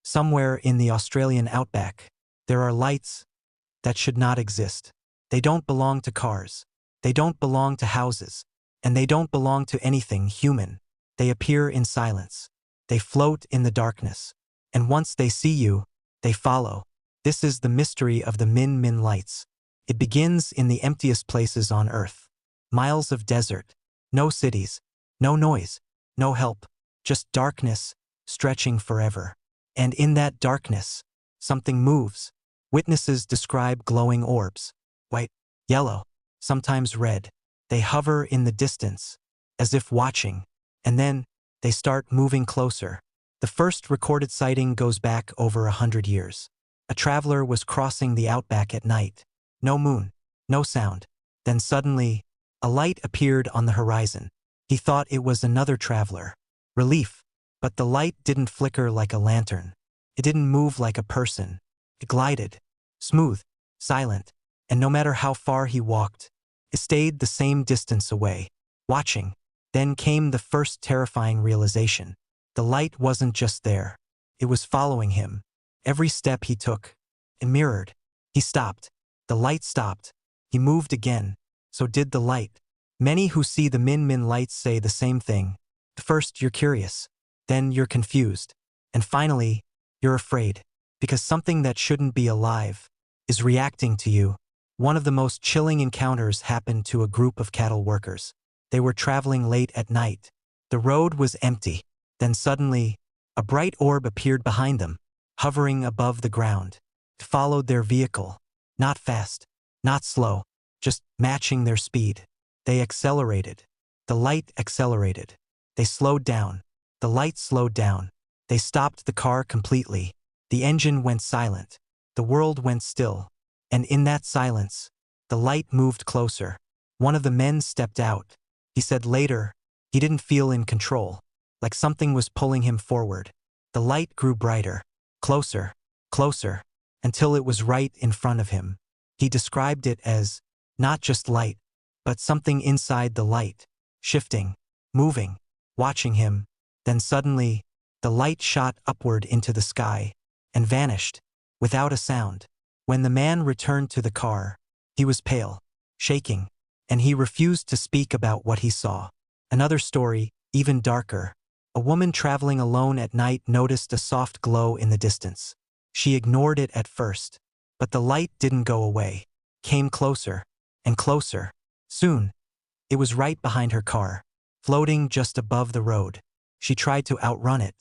Somewhere in the Australian outback, there are lights that should not exist. They don't belong to cars. They don't belong to houses. And they don't belong to anything human. They appear in silence. They float in the darkness. And once they see you, they follow. This is the mystery of the Min Min lights. It begins in the emptiest places on Earth. Miles of desert. No cities. No noise. No help. Just darkness, stretching forever. And in that darkness, something moves. Witnesses describe glowing orbs. White, yellow, sometimes red. They hover in the distance, as if watching. And then, they start moving closer. The first recorded sighting goes back over 100 years. A traveler was crossing the outback at night. No moon, no sound. Then suddenly, a light appeared on the horizon. He thought it was another traveler. Relief. But the light didn't flicker like a lantern. It didn't move like a person. It glided. Smooth. Silent. And no matter how far he walked, it stayed the same distance away. Watching. Then came the first terrifying realization. The light wasn't just there. It was following him. Every step he took. It mirrored. He stopped. The light stopped. He moved again. So did the light. Many who see the Min Min lights say the same thing. First, you're curious. Then you're confused. And finally, you're afraid. Because something that shouldn't be alive is reacting to you. One of the most chilling encounters happened to a group of cattle workers. They were traveling late at night. The road was empty. Then suddenly, a bright orb appeared behind them, hovering above the ground. It followed their vehicle. Not fast, not slow, just matching their speed. They accelerated. The light accelerated. They slowed down. The light slowed down. They stopped the car completely. The engine went silent. The world went still. And in that silence, the light moved closer. One of the men stepped out. He said later, he didn't feel in control, like something was pulling him forward. The light grew brighter, closer, closer, until it was right in front of him. He described it as not just light, but something inside the light, shifting, moving, watching him. Then suddenly, the light shot upward into the sky and vanished, without a sound. When the man returned to the car, he was pale, shaking, and he refused to speak about what he saw. Another story, even darker. A woman traveling alone at night noticed a soft glow in the distance. She ignored it at first, but the light didn't go away. Came closer, and closer. Soon, it was right behind her car, floating just above the road. She tried to outrun it.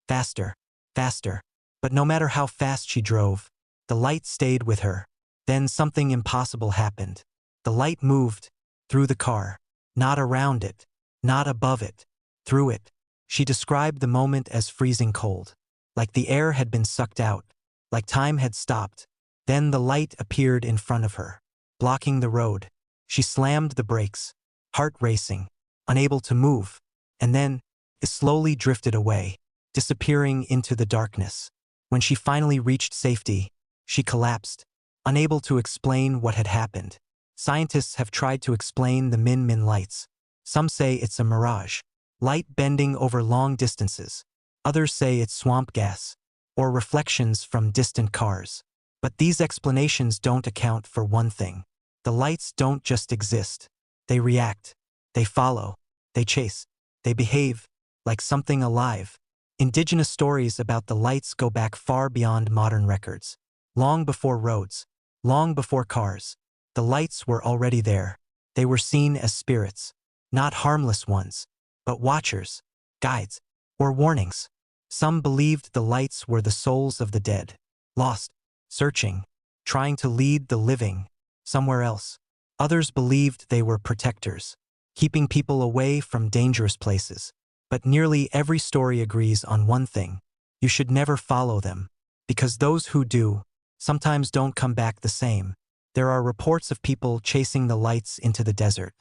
Faster, faster. But no matter how fast she drove, the light stayed with her. Then something impossible happened. The light moved through the car, not around it, not above it, through it. She described the moment as freezing cold, like the air had been sucked out, like time had stopped. Then the light appeared in front of her, blocking the road. She slammed the brakes, heart racing, unable to move, and then it slowly drifted away, disappearing into the darkness. When she finally reached safety, she collapsed, unable to explain what had happened. Scientists have tried to explain the Min Min lights. Some say it's a mirage, light bending over long distances. Others say it's swamp gas, or reflections from distant cars. But these explanations don't account for one thing. The lights don't just exist. They react. They follow. They chase. They behave like something alive. Indigenous stories about the lights go back far beyond modern records. Long before roads, long before cars, the lights were already there. They were seen as spirits, not harmless ones, but watchers, guides, or warnings. Some believed the lights were the souls of the dead, lost, searching, trying to lead the living somewhere else. Others believed they were protectors, keeping people away from dangerous places. But nearly every story agrees on one thing. You should never follow them, because those who do sometimes don't come back the same. There are reports of people chasing the lights into the desert,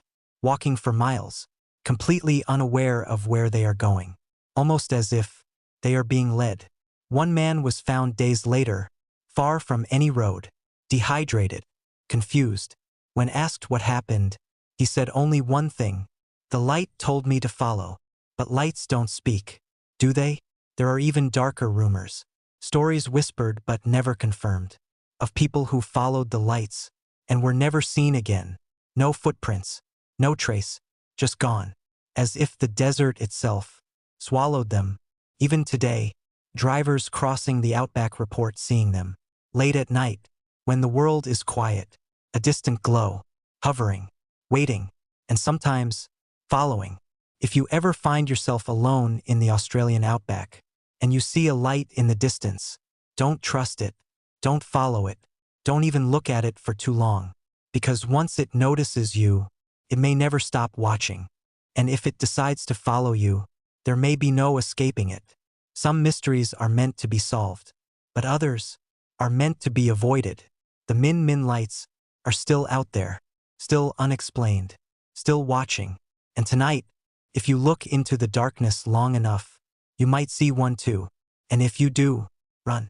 walking for miles, completely unaware of where they are going, almost as if they are being led. One man was found days later, far from any road, dehydrated, confused. When asked what happened, he said only one thing: the light told me to follow. But lights don't speak, do they? There are even darker rumors. Stories whispered but never confirmed. Of people who followed the lights and were never seen again. No footprints, no trace, just gone. As if the desert itself swallowed them. Even today, drivers crossing the outback report seeing them. Late at night, when the world is quiet, a distant glow, hovering, waiting, and sometimes following. If you ever find yourself alone in the Australian outback, and you see a light in the distance, don't trust it, don't follow it, don't even look at it for too long. Because once it notices you, it may never stop watching. And if it decides to follow you, there may be no escaping it. Some mysteries are meant to be solved, but others are meant to be avoided. The Min lights are still out there, still unexplained, still watching. And tonight, if you look into the darkness long enough, you might see one too. And if you do, run.